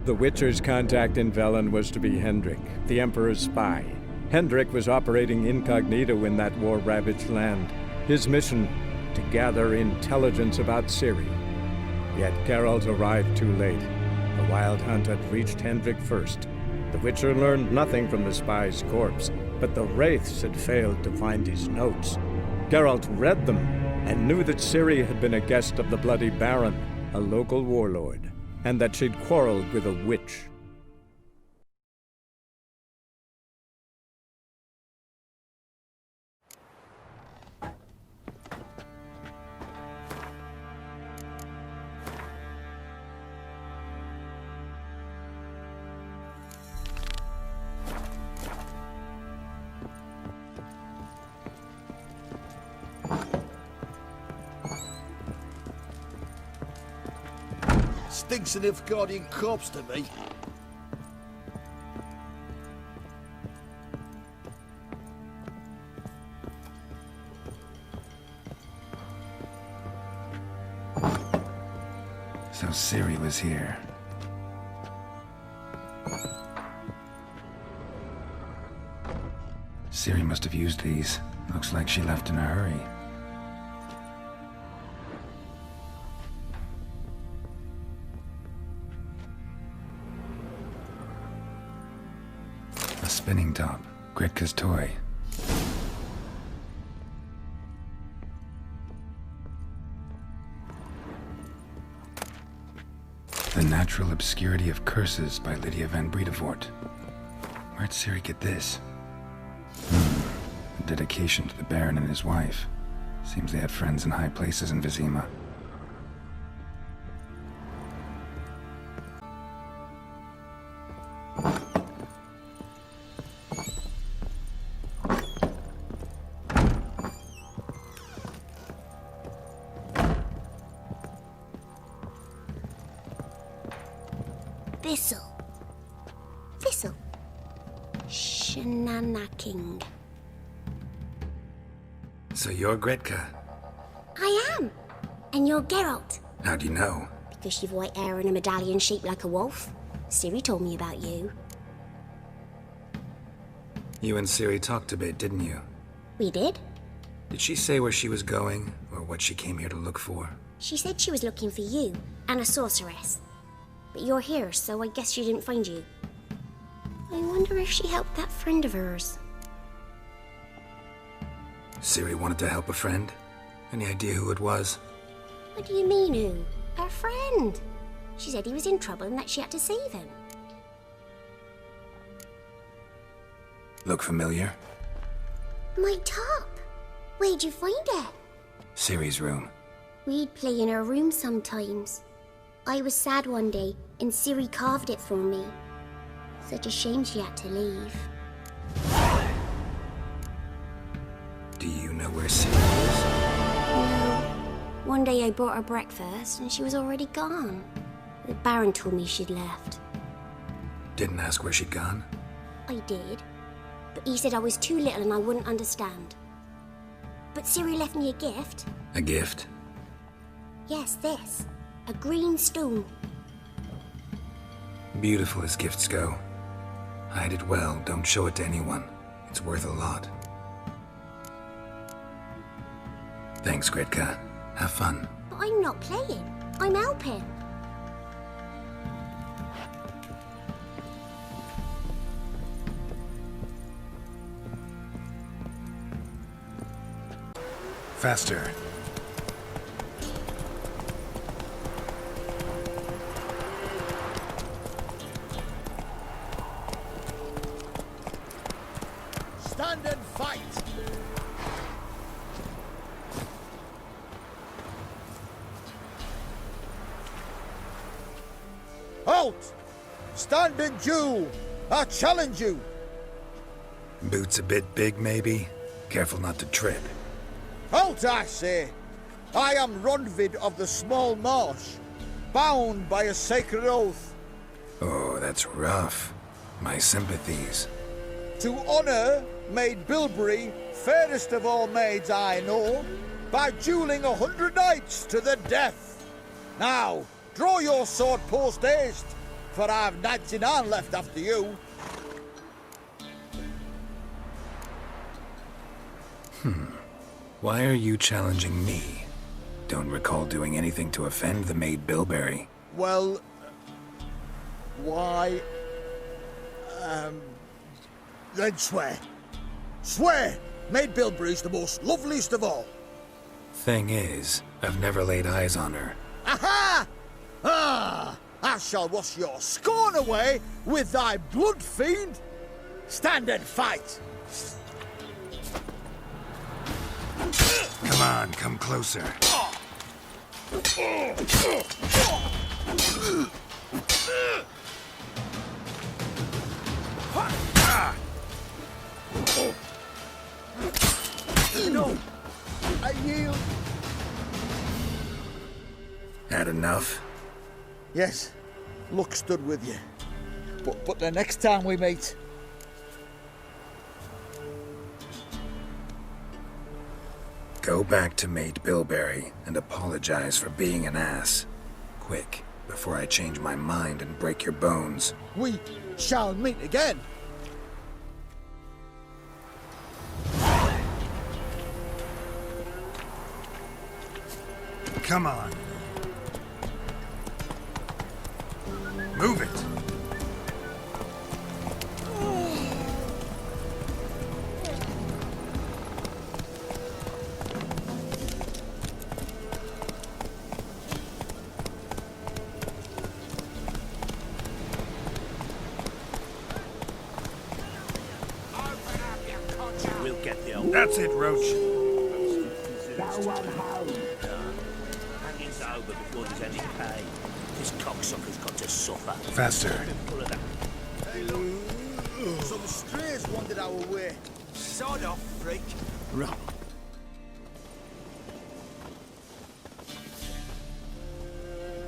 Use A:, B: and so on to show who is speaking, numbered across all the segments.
A: The Witcher's contact in Velen was to be Hendrik, the Emperor's spy. Hendrik was operating incognito in that war-ravaged land. His mission, to gather intelligence about Ciri. Yet Geralt arrived too late. The Wild Hunt had reached Hendrik first. The Witcher learned nothing from the spy's corpse, but the Wraiths had failed to find his notes. Geralt read them and knew that Ciri had been a guest of the Bloody Baron, a local warlord, and that she'd quarreled with a witch.
B: Stinks of Nilfgaardian corpse to me.
C: So Ciri was here. Ciri must have used these. Looks like she left in a hurry. A spinning top. Gretka's toy. The Natural Obscurity of Curses by Lydia van Bredevoort. Where'd Ciri get this? A dedication to the Baron and his wife. Seems they had friends in high places in Vizima.
D: Thistle. Shenanacking.
C: So you're Gretka?
D: I am. And you're Geralt.
C: How do you know?
D: Because you've white hair and a medallion shaped like a wolf. Ciri told me about you.
C: You and Ciri talked a bit, didn't you?
D: We did.
C: Did she say where she was going, or what she came here to look for?
D: She said she was looking for you and a sorceress. But you're here, so I guess she didn't find you. I wonder if she helped that friend of hers.
C: Ciri wanted to help a friend? Any idea who it was?
D: What do you mean, who? Her friend. She said he was in trouble and that she had to save him.
C: Look familiar?
D: My top. Where'd you find it?
C: Ciri's room.
D: We'd play in her room sometimes. I was sad one day, and Ciri carved it for me. Such a shame she had to leave.
C: Do you know where Ciri is?
D: No. One day I brought her breakfast, and she was already gone. The Baron told me she'd left.
C: Didn't ask where she'd gone?
D: I did, but he said I was too little and I wouldn't understand. But Ciri left me a gift.
C: A gift?
D: Yes, this. A green stone.
C: Beautiful as gifts go. Hide it well, don't show it to anyone. It's worth a lot. Thanks, Gretka. Have fun.
D: But I'm not playing. I'm helping.
C: Faster.
B: Stand and fight! Halt! Stand and duel! I challenge you!
C: Boots a bit big, maybe? Careful not to trip.
B: Halt, I say! I am Ronvid of the Small Marsh, bound by a sacred oath.
C: Oh, that's rough. My sympathies.
B: To honor Maid Bilberry, fairest of all maids I know, by dueling 100 knights to the death. Now, draw your sword post haste, for I've 99 left after you.
C: Why are you challenging me? Don't recall doing anything to offend the maid Bilberry.
B: Well, why? Then swear. Swear! Maid Bilberry's the most loveliest of all.
C: Thing is, I've never laid eyes on her.
B: Aha! Ah! I shall wash your scorn away with thy blood, fiend. Stand and fight.
C: Come on, come closer.
B: No, I yield.
C: Had enough?
B: Yes, luck stood with you. But the next time we meet...
C: Go back to Maid Bilberry and apologize for being an ass. Quick, before I change my mind and break your bones.
B: We shall meet again.
C: Come on. Move it.
E: We'll get the old...
C: That's it, Roach.
E: Hanging's over before there's any pay. This cocksucker's got to suffer.
C: Faster.
E: Full of that.
B: Some strays wandered our way.
E: Sod off, freak. Right.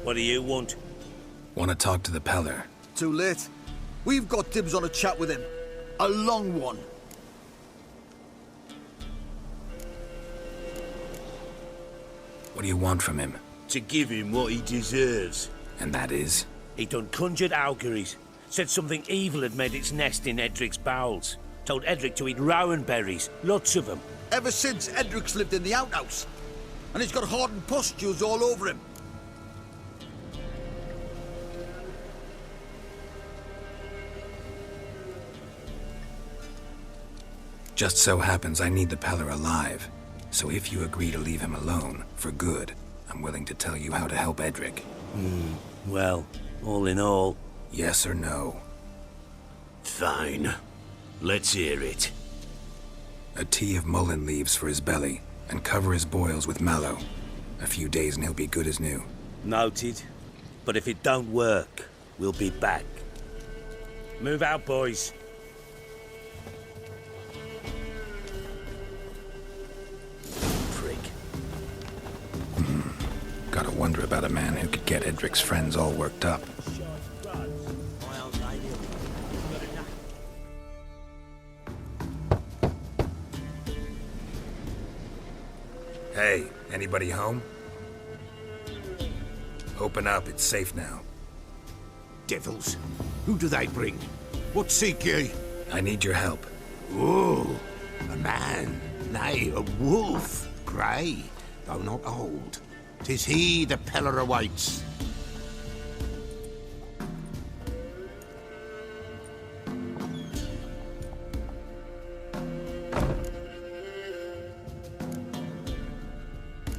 E: What do you want?
C: Want to talk to the Peller?
B: Too late. We've got dibs on a chat with him. A long one.
C: What do you want from him?
E: To give him what he deserves.
C: And that is?
E: He done conjured auguries. Said something evil had made its nest in Edric's bowels. Told Edric to eat rowan berries. Lots of them.
B: Ever since Edric's lived in the outhouse. And he's got hardened pustules all over him.
C: Just so happens I need the Peller alive. So if you agree to leave him alone, for good, I'm willing to tell you how to help Edric.
E: Well, all in all...
C: Yes or no?
E: Fine. Let's hear it.
C: A tea of mullein leaves for his belly, and cover his boils with mallow. A few days and he'll be good as new.
E: Noted. But if it don't work, we'll be back. Move out, boys. Prick.
C: Gotta wonder about a man who could get Edric's friends all worked up. Hey, anybody home? Open up, it's safe now.
F: Devils, who do they bring? What seek ye?
C: I need your help.
F: Oh, a man, nay, a wolf, grey, though not old. 'Tis he the Peller awaits.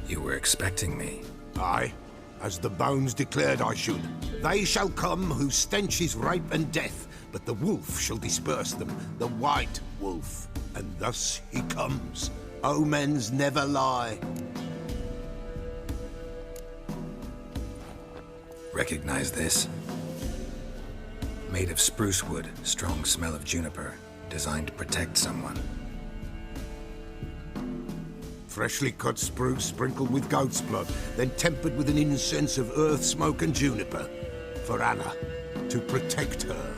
C: You were expecting me.
F: Aye, as the bones declared I should. They shall come whose stench is rape and death, but the wolf shall disperse them, the white wolf. And thus he comes. Omens never lie.
C: Recognize this? Made of spruce wood, strong smell of juniper, designed to protect someone.
F: Freshly cut spruce sprinkled with goat's blood, then tempered with an incense of earth, smoke and juniper. For Anna, to protect her.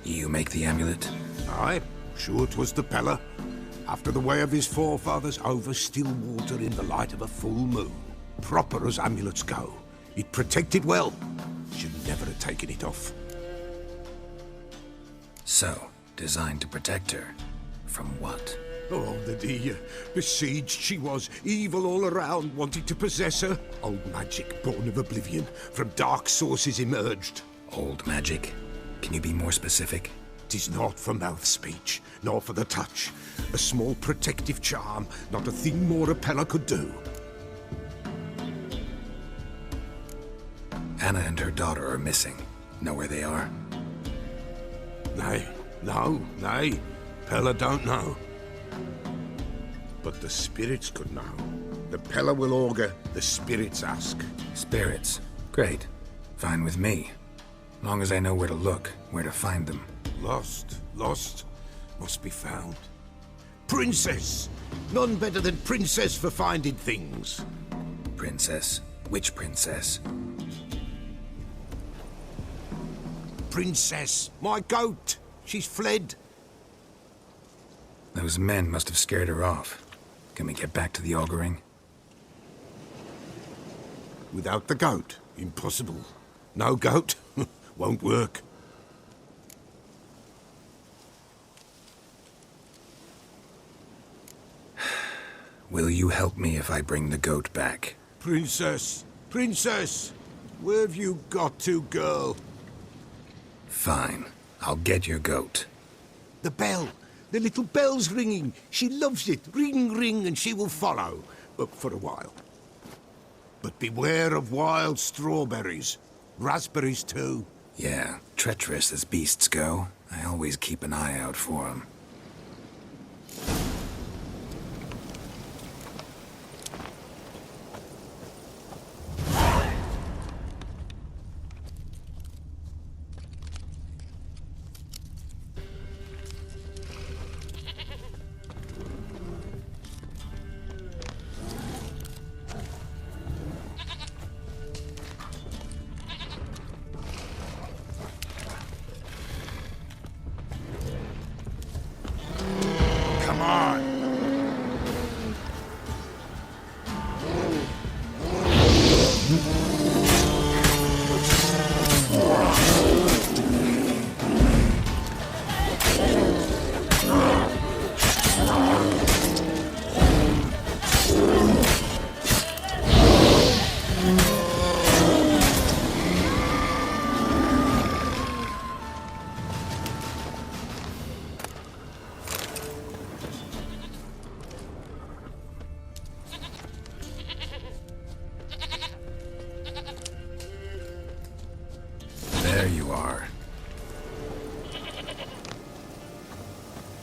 C: You make the amulet?
F: Aye, sure 'twas the Peller. After the way of his forefathers, over still water in the light of a full moon. Proper as amulets go. It protected well. Should never have taken it off.
C: So, designed to protect her. From what?
F: Oh, the besieged she was, evil all around, wanting to possess her. Old magic, born of oblivion, from dark sources emerged.
C: Old magic? Can you be more specific?
F: 'Tis not for mouth speech, nor for the touch. A small protective charm, not a thing more a Pella could do.
C: Anna and her daughter are missing. Know where they are?
F: Nay, nay. Pella don't know. But the spirits could know. The Pella will augur, the spirits ask.
C: Spirits. Great. Fine with me. Long as I know where to look, where to find them.
F: Lost, must be found. Princess! None better than Princess for finding things.
C: Princess? Which princess?
F: Princess, my goat! She's fled.
C: Those men must have scared her off. Can we get back to the auguring?
F: Without the goat, impossible. No goat, won't work.
C: Will you help me if I bring the goat back?
F: Princess, where have you got to, girl?
C: Fine. I'll get your goat.
F: The bell. The little bell's ringing. She loves it. Ring, ring, and she will follow. For a while. But beware of wild strawberries. Raspberries, too.
C: Yeah, treacherous as beasts go. I always keep an eye out for them.
F: Come on.
C: There you are.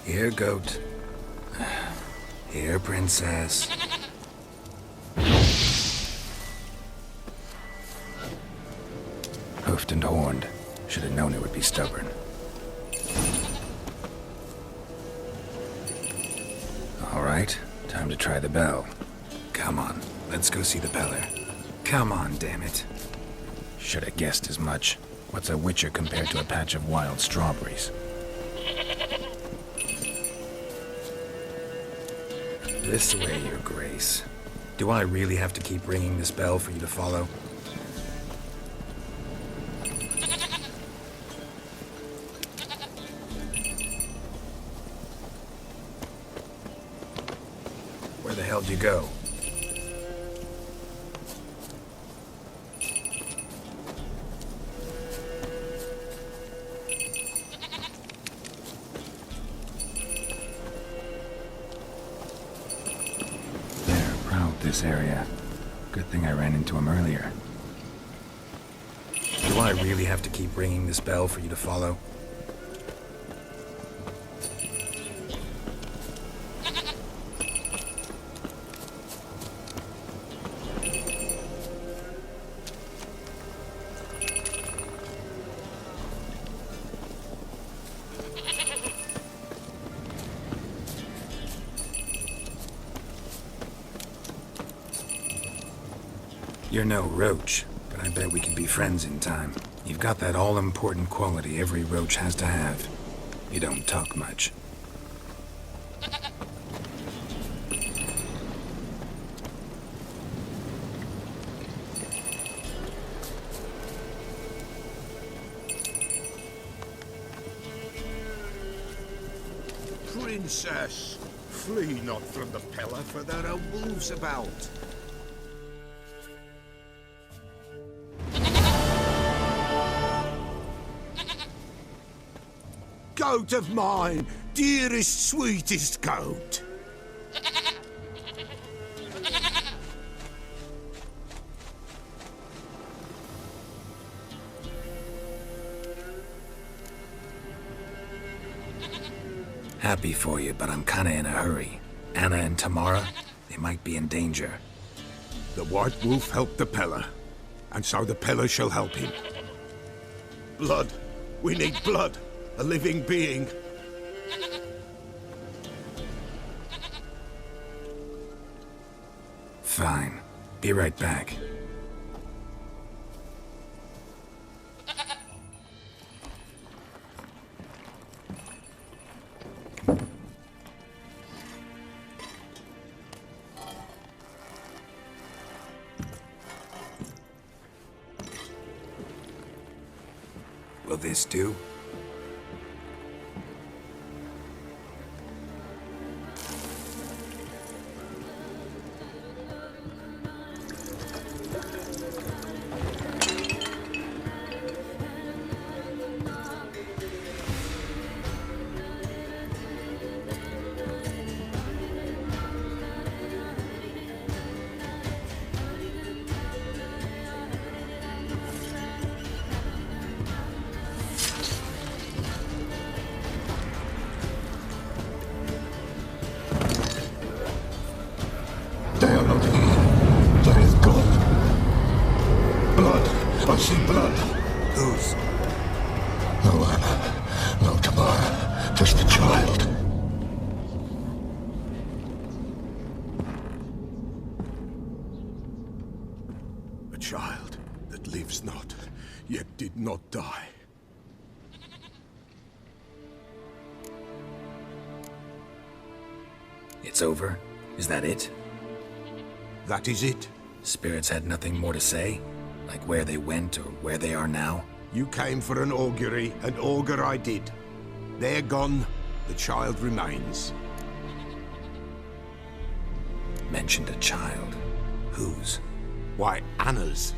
C: Here, goat. Here, princess. Hoofed and horned. Should have known it would be stubborn. All right, time to try the bell. Come on, let's go see the Peller. Come on, damn it. Should have guessed as much. What's a witcher compared to a patch of wild strawberries? This way, Your Grace. Do I really have to keep ringing this bell for you to follow? Where the hell do you go? This area. Good thing I ran into him earlier. Do I really have to keep ringing this bell for you to follow? You're no roach, but I bet we can be friends in time. You've got that all-important quality every roach has to have. You don't talk much.
F: Princess, flee not from the Pella, for there are wolves about. Goat of mine, dearest, sweetest goat.
C: Happy for you, but I'm kinda in a hurry. Anna and Tamara, they might be in danger.
F: The White Wolf helped the Pella, and so the Pella shall help him. Blood. We need blood. A living being.
C: Fine. Be right back. Will this do?
F: They are not here. There is God. Blood. I see blood.
C: Whose?
F: No Anna. No Tamara. Just the child. A child that lives not, yet did not die.
C: It's over? Is that it?
F: That is it.
C: Spirits had nothing more to say? Like where they went or where they are now?
F: You came for an augury, and augur I did. They're gone, the child remains.
C: Mentioned a child. Whose?
F: Why, Anna's.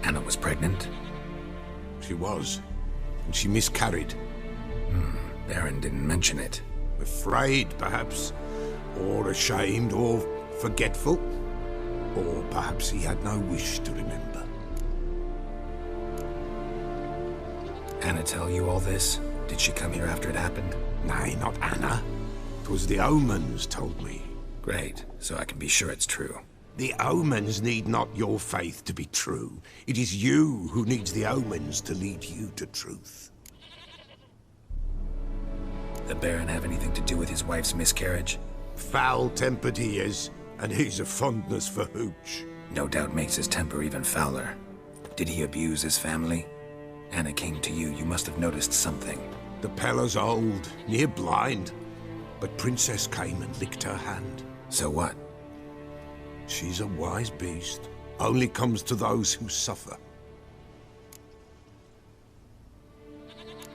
C: Anna was pregnant?
F: She was, and she miscarried.
C: Baron didn't mention it.
F: Afraid, perhaps, or ashamed, or forgetful. Or perhaps he had no wish to remember.
C: Anna tell you all this? Did she come here after it happened?
F: Nay, not Anna. 'Twas the omens told me.
C: Great, so I can be sure it's true.
F: The omens need not your faith to be true. It is you who needs the omens to lead you to truth.
C: The Baron have anything to do with his wife's miscarriage?
F: Foul-tempered he is, and he's a fondness for hooch.
C: No doubt makes his temper even fouler. Did he abuse his family? Anna came to you, you must have noticed something.
F: The Pella's old, near blind, but Princess came and licked her hand.
C: So what?
F: She's a wise beast. Only comes to those who suffer.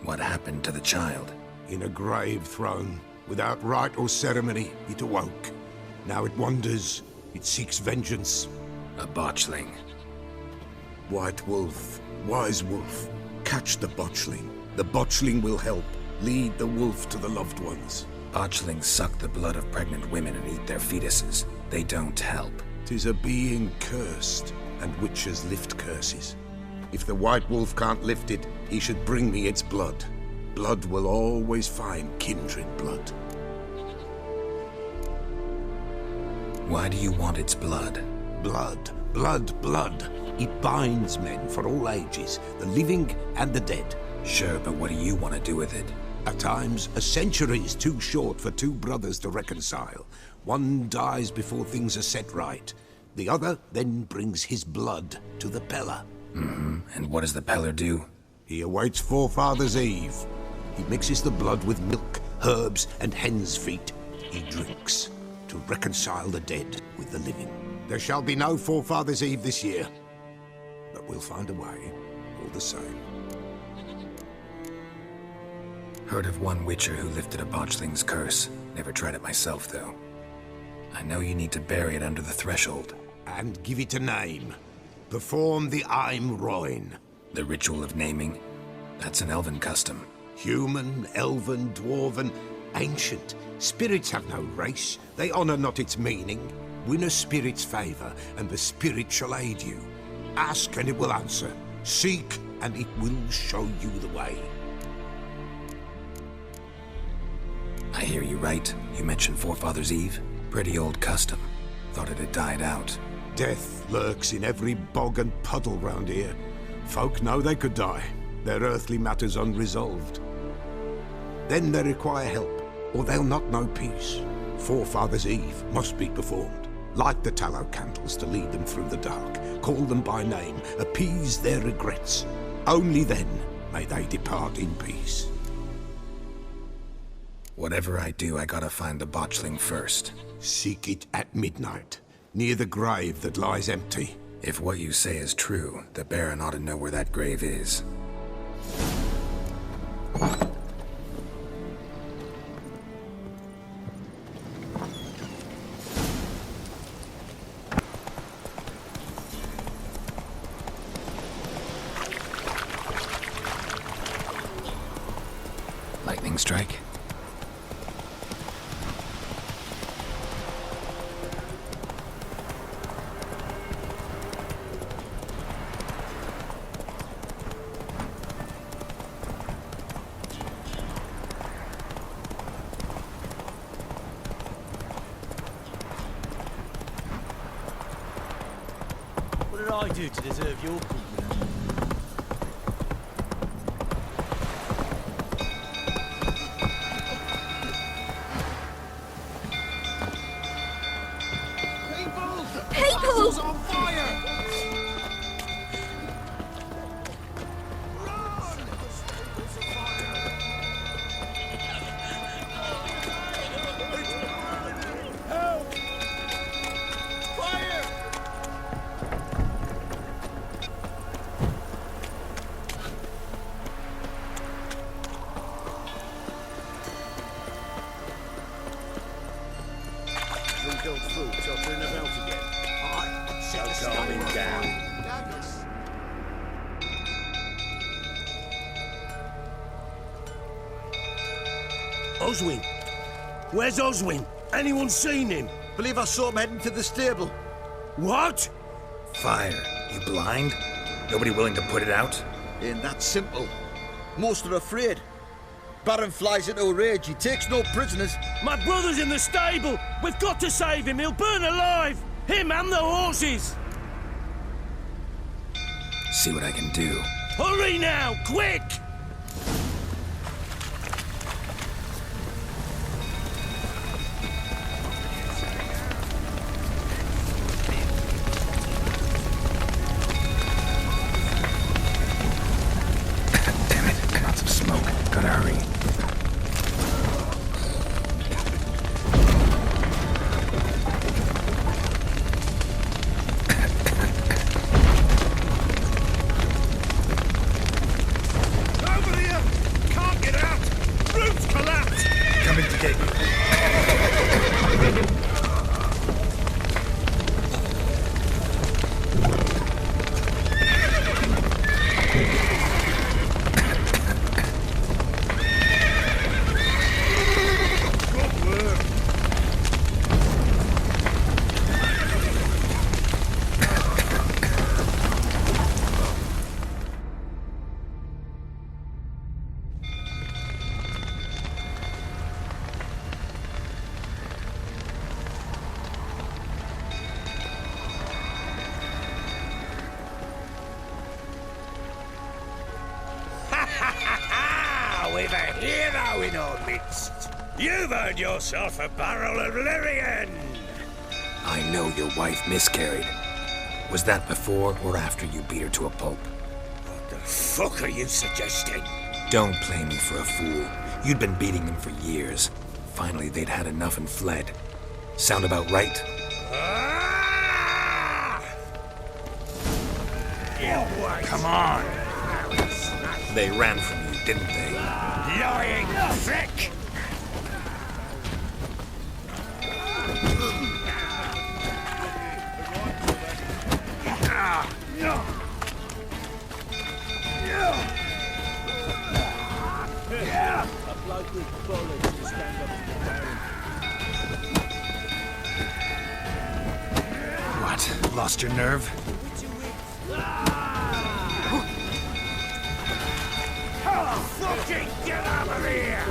C: What happened to the child?
F: In a grave thrown, without rite or ceremony, it awoke. Now it wanders, it seeks vengeance.
C: A botchling.
F: White Wolf, wise wolf, catch the botchling. The botchling will help, lead the wolf to the loved ones.
C: Botchlings suck the blood of pregnant women and eat their fetuses. They don't help.
F: 'Tis a being cursed, and witches lift curses. If the White Wolf can't lift it, he should bring me its blood. Blood will always find kindred blood.
C: Why do you want its blood?
F: Blood, blood, blood. It binds men for all ages, the living and the dead.
C: Sure, but what do you want to do with it?
F: At times, a century is too short for two brothers to reconcile. One dies before things are set right. The other then brings his blood to the Pella.
C: And what does the Peller do?
F: He awaits Forefathers' Eve. He mixes the blood with milk, herbs, and hen's feet. He drinks to reconcile the dead with the living. There shall be no Forefathers' Eve this year, but we'll find a way, all the same.
C: Heard of one witcher who lifted a botchling's curse. Never tried it myself, though. I know you need to bury it under the threshold.
F: And give it a name. Perform the Aim Roin.
C: The ritual of naming? That's an elven custom.
F: Human, elven, dwarven, ancient. Spirits have no race. They honor not its meaning. Win a spirit's favor, and the spirit shall aid you. Ask, and it will answer. Seek, and it will show you the way.
C: I hear you right. You mentioned Forefather's Eve? Pretty old custom. Thought it had died out.
F: Death lurks in every bog and puddle round here. Folk know they could die, their earthly matters unresolved. Then they require help, or they'll not know peace. Forefather's Eve must be performed. Light the tallow candles to lead them through the dark. Call them by name, appease their regrets. Only then may they depart in peace.
C: Whatever I do, I gotta find the botchling first.
F: Seek it at midnight, near the grave that lies empty.
C: If what you say is true, the Baron ought to know where that grave is. Lightning strike?
B: What did I do to deserve your company?
D: People!
F: On fire!
B: Build food, so turn the belt again. Going down.
E: Oswin? Where's Oswin? Anyone seen him?
B: Believe I saw him heading to the stable.
E: What?
C: Fire. You blind? Nobody willing to put it out?
B: Ain't that simple. Most are afraid. Baron flies into a rage. He takes no prisoners.
E: My brother's in the stable! We've got to save him! He'll burn alive! Him and the horses!
C: See what I can do.
E: Hurry now! Quick!
C: Damn it, lots of smoke. Gotta hurry.
E: Over here! Can't get out! Roof's collapsed!
C: Coming to get you.
E: Good work! We've a hero in our midst. You've earned yourself a barrel of Lyrian.
C: I know your wife miscarried. Was that before or after you beat her to a pulp?
E: What the fuck are you suggesting?
C: Don't play me for a fool. You'd been beating them for years. Finally, they'd had enough and fled. Sound about right?
E: Ah!
C: Come on! They ran from you, didn't they?
E: lying prick!
B: A bloke with bullets to stand up to the Baron.
C: What? Lost your nerve?
E: Fucking get out of here!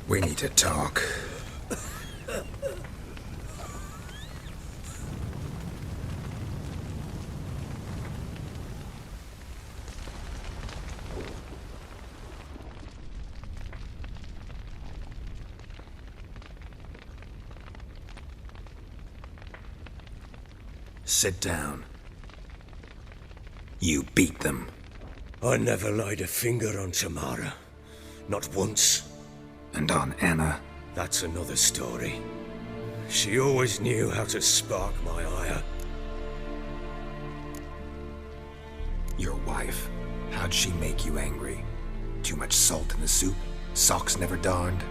C: We need to talk. Sit down. You beat them.
E: I never laid a finger on Tamara. Not once.
C: And on Anna?
E: That's another story. She always knew how to spark my ire.
C: Your wife. How'd she make you angry? Too much salt in the soup? Socks never darned?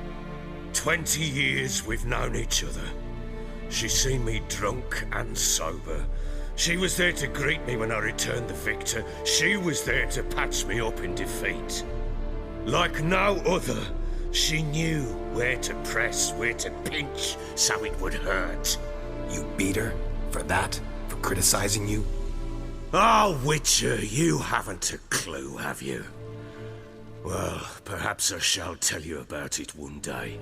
E: 20 years we've known each other. She's seen me drunk and sober. She was there to greet me when I returned the victor. She was there to patch me up in defeat. Like no other, she knew where to press, where to pinch, so it would hurt.
C: You beat her? For that? For criticizing you?
E: Oh, Witcher, you haven't a clue, have you? Well, perhaps I shall tell you about it one day.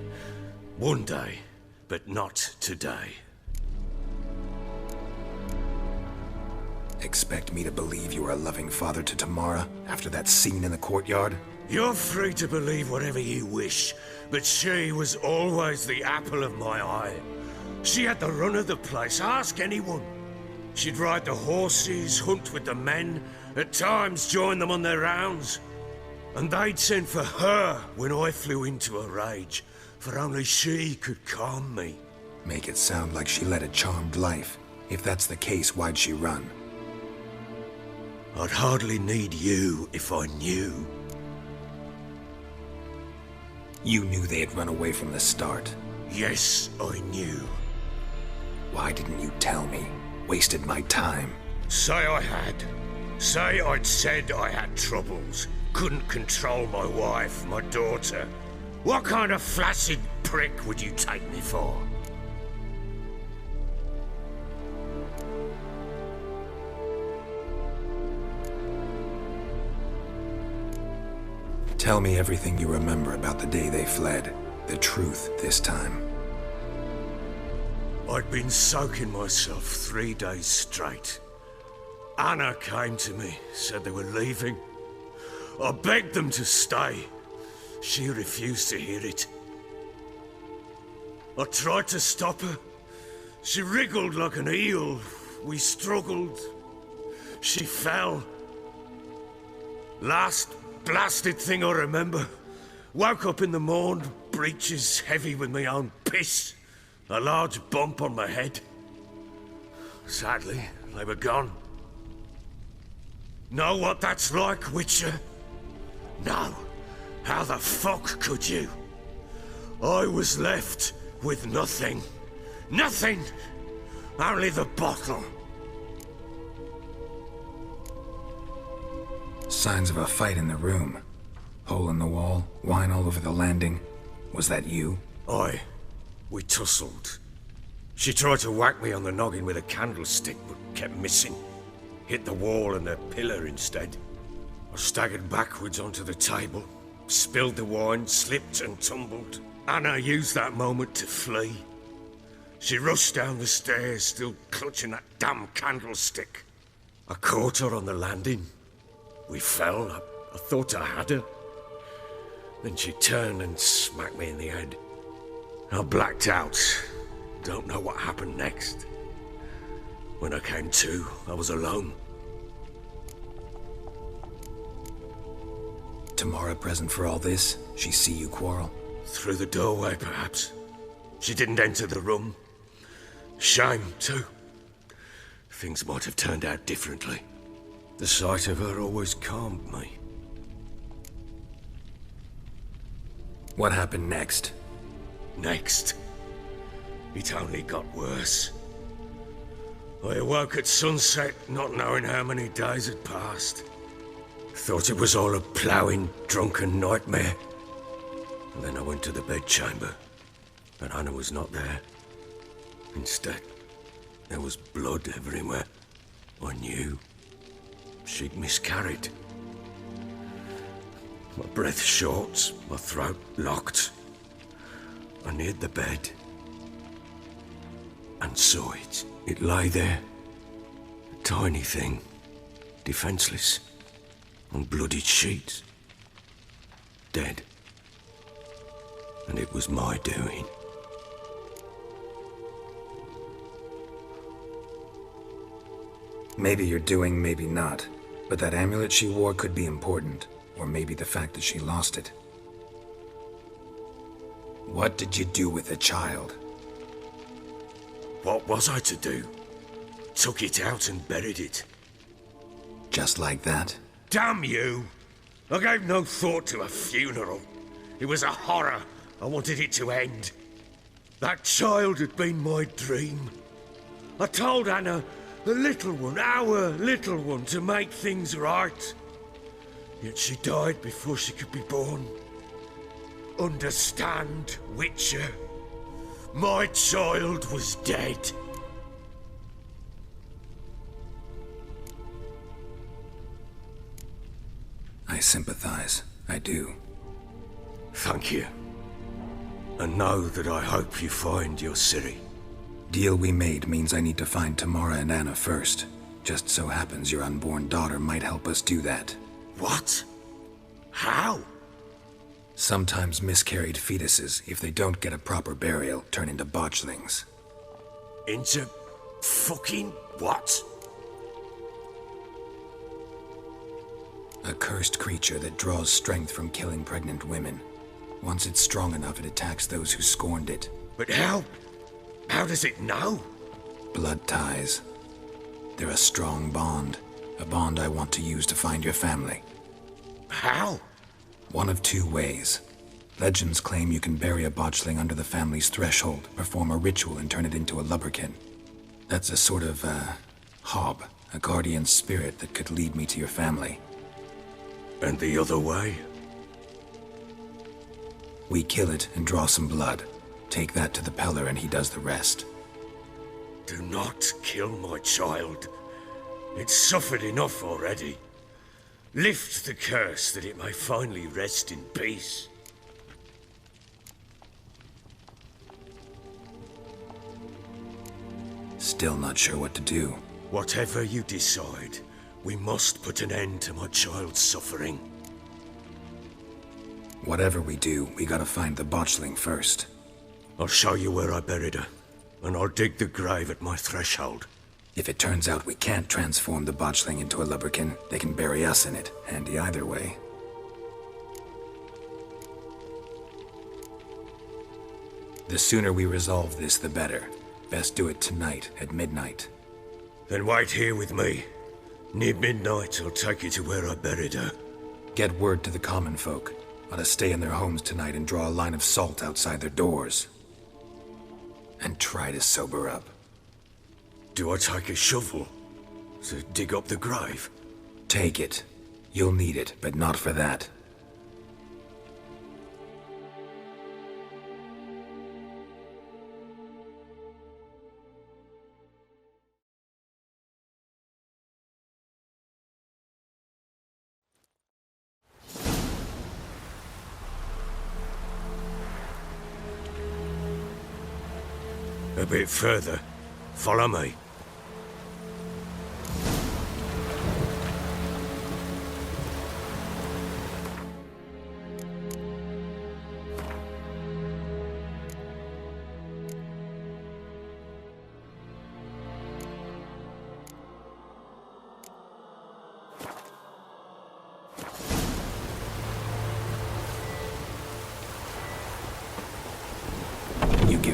E: One day, but not today.
C: Expect me to believe you were a loving father to Tamara after that scene in the courtyard?
E: You're free to believe whatever you wish, but she was always the apple of my eye. She had the run of the place, ask anyone. She'd ride the horses, hunt with the men, at times join them on their rounds. And they'd send for her when I flew into a rage, for only she could calm me.
C: Make it sound like she led a charmed life. If that's the case, why'd she run?
E: I'd hardly need you if I knew.
C: You knew they had run away from the start.
E: Yes, I knew.
C: Why didn't you tell me? Wasted my time.
E: Say I had. Say I'd said I had troubles. Couldn't control my wife, my daughter. What kind of flaccid prick would you take me for?
C: Tell me everything you remember about the day they fled. The truth this time.
E: I'd been soaking myself 3 days straight. Anna came to me, said they were leaving. I begged them to stay. She refused to hear it. I tried to stop her. She wriggled like an eel. We struggled. She fell. Last blasted thing I remember. Woke up in the morn, breeches heavy with my own piss. A large bump on my head. Sadly, they were gone. Know what that's like, Witcher? No. How the fuck could you? I was left with nothing. Nothing! Only the bottle.
C: Signs of a fight in the room. Hole in the wall, wine all over the landing. Was that you?
E: Aye. We tussled. She tried to whack me on the noggin with a candlestick, but kept missing. Hit the wall and a pillar instead. I staggered backwards onto the table, spilled the wine, slipped and tumbled. Anna used that moment to flee. She rushed down the stairs, still clutching that damn candlestick. I caught her on the landing. We fell. I thought I had her. Then she turned and smacked me in the head. I blacked out. Don't know what happened next. When I came to, I was alone.
C: Tamara present for all this? She see you quarrel?
E: Through the doorway, perhaps. She didn't enter the room. Shame, too. Things might have turned out differently. The sight of her always calmed me.
C: What happened next?
E: Next, it only got worse. I awoke at sunset, not knowing how many days had passed. Thought it was all a ploughing, drunken nightmare. And then I went to the bedchamber, but Anna was not there. Instead, there was blood everywhere. I knew she'd miscarried. My breath short, my throat locked. I neared the bed and saw it. It lay there, a tiny thing, defenseless, on bloodied sheets, dead. And it was my doing.
C: Maybe you're doing, maybe not. But that amulet she wore could be important. Or maybe the fact that she lost it. What did you do with the child?
E: What was I to do? Took it out and buried it.
C: Just like that?
E: Damn you! I gave no thought to a funeral. It was a horror. I wanted it to end. That child had been my dream. I told Anna, the little one, our little one, to make things right. Yet she died before she could be born. Understand, Witcher? My child was dead.
C: I sympathize. I do.
E: Thank you. And know that I hope you find your Ciri.
C: Deal we made means I need to find Tamara and Anna first. Just so happens your unborn daughter might help us do that.
E: What? How?
C: Sometimes miscarried fetuses, if they don't get a proper burial, turn into botchlings.
E: Into fucking what?
C: A cursed creature that draws strength from killing pregnant women. Once it's strong enough, it attacks those who scorned it.
E: But how? How does it know?
C: Blood ties. They're a strong bond. A bond I want to use to find your family.
E: How?
C: One of two ways. Legends claim you can bury a botchling under the family's threshold, perform a ritual and turn it into a lubberkin. That's a sort of, hob, a guardian spirit that could lead me to your family.
E: And the other way?
C: We kill it and draw some blood. Take that to the Peller and he does the rest.
E: Do not kill my child. It's suffered enough already. Lift the curse that it may finally rest in peace.
C: Still not sure what to do.
E: Whatever you decide, we must put an end to my child's suffering.
C: Whatever we do, we gotta find the botchling first.
E: I'll show you where I buried her, and I'll dig the grave at my threshold.
C: If it turns out we can't transform the botchling into a lubberkin, they can bury us in it. Handy either way. The sooner we resolve this, the better. Best do it tonight, at midnight.
E: Then wait here with me. Near midnight, I'll take you to where I buried her.
C: Get word to the common folk. Ought to stay in their homes tonight and draw a line of salt outside their doors. And try to sober up.
E: Do I take a shovel to dig up the grave?
C: Take it. You'll need it, but not for that.
E: A bit further. Follow me.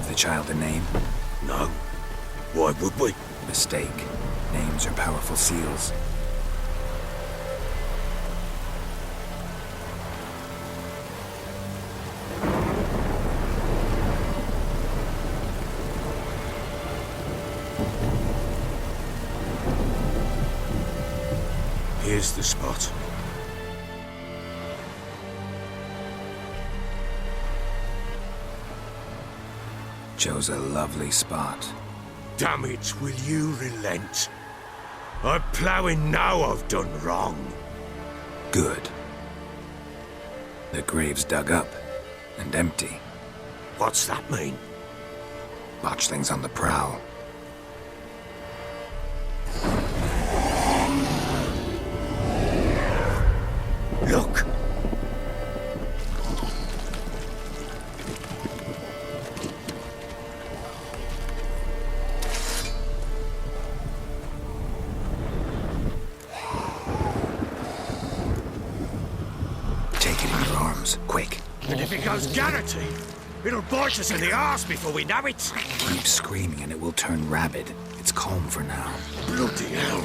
C: give the child a name?
E: No. Why would we?
C: Mistake. Names are powerful seals.
E: Here's the spot.
C: Chose a lovely spot.
E: Damn it, will you relent? I'm ploughing now I've done wrong.
C: Good. The grave's dug up and empty.
E: What's that mean?
C: Botchlings on the prowl.
E: Look!
C: Take it in your arms, quick.
E: And if it goes garrety, it'll bite us in the arse before we know it.
C: Keep screaming and it will turn rabid. It's calm for now.
E: Bloody hell.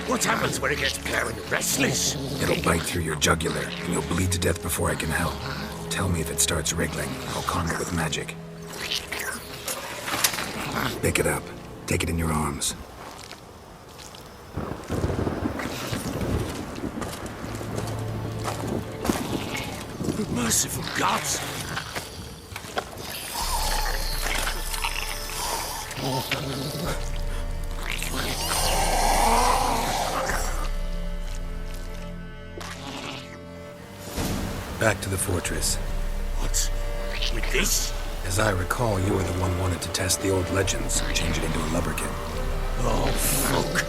E: What happens when it gets ploughing restless?
C: It'll bite through your jugular, and you'll bleed to death before I can help. Tell me if it starts wriggling. I'll calm it with magic. Pick it up. Take it in your arms.
E: Merciful gods!
C: Back to the fortress.
E: What? With this?
C: As I recall, you were the one wanted to test the old legends, change it into a lubricant.
E: Oh, fuck.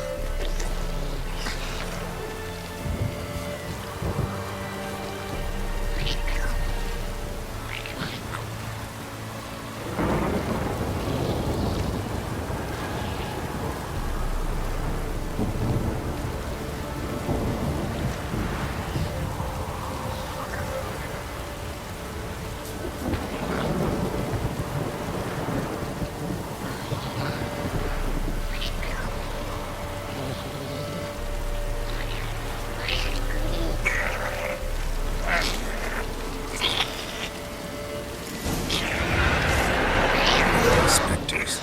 C: Spectres.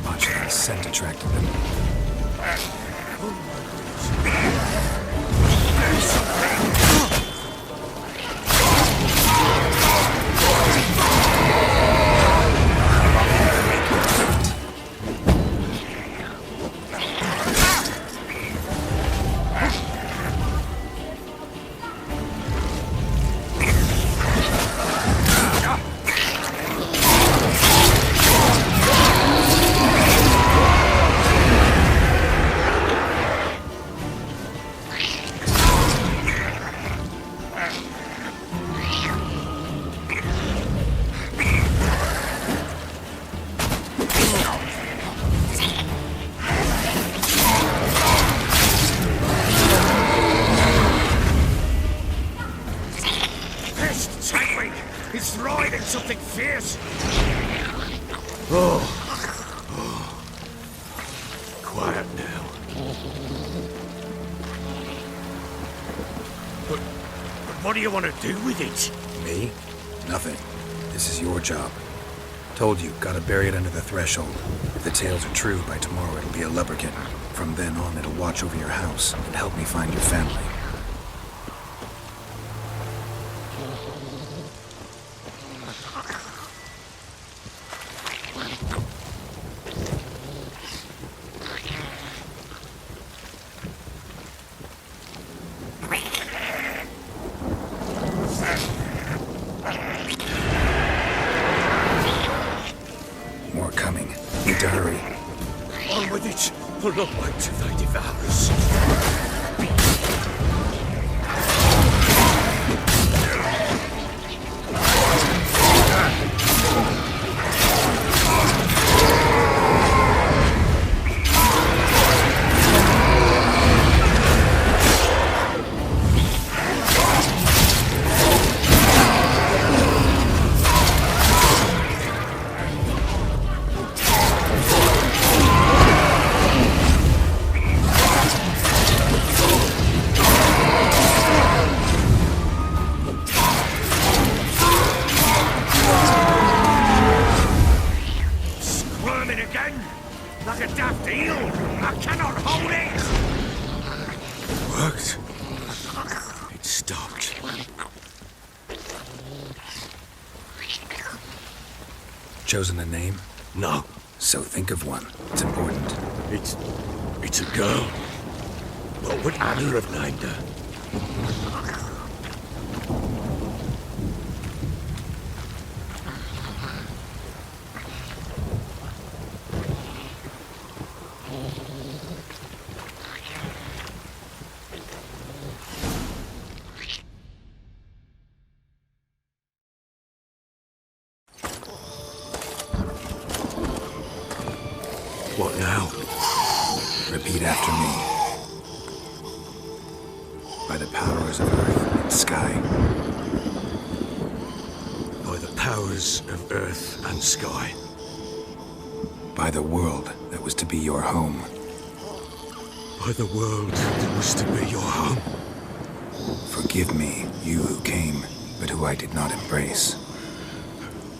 C: Botchling's scent attracted them. It's riding something fierce. Oh. Quiet now. But what do you want to do with it? Me? Nothing. This is your job. Told you, gotta bury it under the threshold. If the tales are true, by tomorrow it'll be a lubricant. From then on, it'll watch over your house and help me find your family. More coming. Need to hurry.
E: On with it. We'll not wait till they devour us. coming again! Like a daft eel! I cannot hold it! Worked. It stopped.
C: Chosen a name?
E: No.
C: So think of one. It's important.
E: It's a girl. What would Anna have named her? What now?
C: Repeat after me. By the powers of earth and sky.
E: By the powers of earth and sky.
C: By the world that was to be your home.
E: By the world that was to be your home.
C: Forgive me, you who came, but who I did not embrace.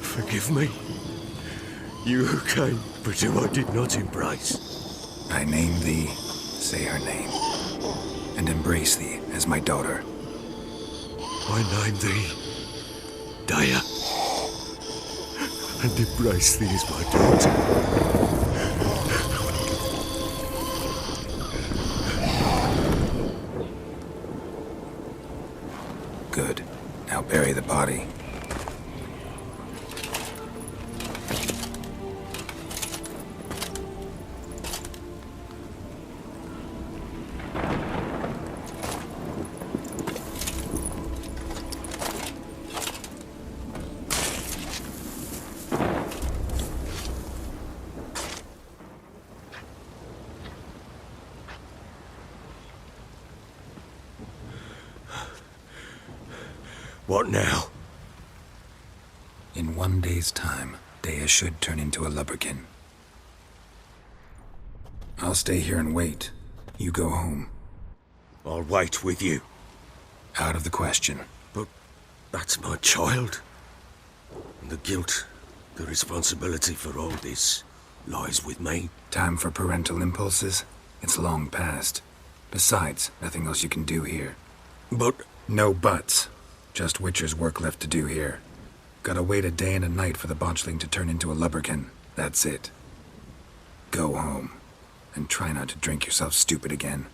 E: Forgive me. You who came, but who I did not embrace.
C: I name thee, say her name, and embrace thee as my daughter.
E: I name thee, Daya, and embrace thee as my daughter.
C: Good. Now bury the body.
E: What now?
C: In 1 day's time, Daya should turn into a lubberkin. I'll stay here and wait. You go home.
E: I'll wait with you.
C: Out of the question.
E: But that's my child. And the guilt, the responsibility for all this lies with me.
C: Time for parental impulses? It's long past. Besides, nothing else you can do here.
E: But
C: No buts. Just Witcher's work left to do here. Gotta wait a day and a night for the botchling to turn into a lubberkin. That's it. Go home. And try not to drink yourself stupid again.